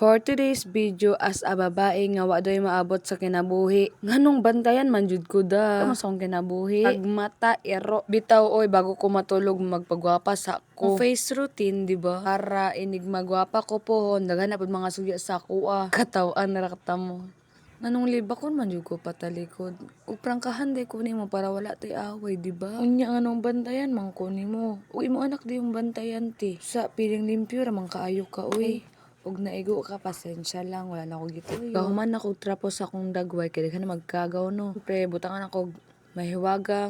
For today's video, as a babae nga wa doy maabot sa kinabuhi. Nganong bantayan man jud ko da. Kamu sa akong kinabuhi. Pagmata, ero. Bitaw oy, bago ko matulog magpagwapa sa ko. Face routine, di ba? Para inig magwapa ko pohon. Daghan na pud mga suya sa kuha. Katawan na rakta mo. Nanong libakon man jud ko patalikod. Ug prangkahan day ko nimo para wala tay away, di ba? Unya nganong bantayan man ko nimo. Ug imo anak di yung bantayan ti. Sa piling limpyo ra man kaayo ka uy. Ug naigo ka, pasensya lang, wala na ako gituyo. Gahuman ako trapo sa akong dagway, kaya ka na magkagaw no. Siyempre, butangan ako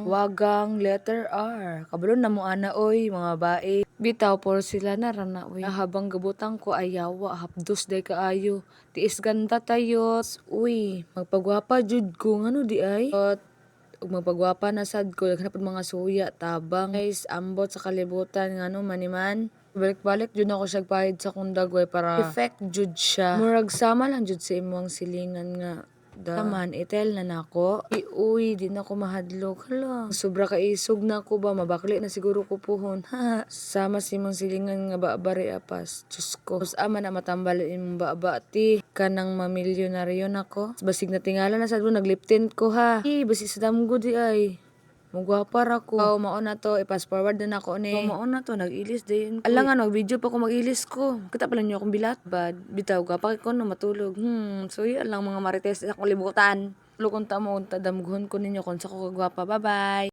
wagang letter R. Kabalo na mo ana oy, mga bae. Bitaw, por sila na rana oy. Habang gabutang ko ayawa, hapdos day kaayo. Tiis ganda tayo. Uy, magpagwapa jud ko, ngano di ay? Ug magpagwapa na sad ko, hanap mga suya, tabang. Guys, ambot sa kalibutan, ngano maniman. Balik-balik jud ako siya pahid sa kong dagway para effect jud siya. Murag sama lang jud sa imong silingan nga. Taman, itel na nako. Uy, di na ko mahadlok. Hala, sobra ka isog na ko ba? Mabakli na siguro ko puhon. Ha, sama si imong silingan nga babari apas. Diyos ko. Mas ama na matambal imong baba. Ti, kanang mamilyonaryo na ko. Basig na tingala na sa doon, nagliptint ko ha. Basig sa damgo di ay. Mugwapar ako. Mao na to, i-pass forward na ako ni. Mao na to, nag-ilis din ko. Alangan, mag-video pa ko mag-ilis ko. Kita pala niyo akong bilat. Bad, bitaw ka, pakit ko no matulog. So yan lang mga marites, akong libutan. Lukon ta mo, tadamguhon ko ninyo kung sa ko kagwapa. Bye-bye!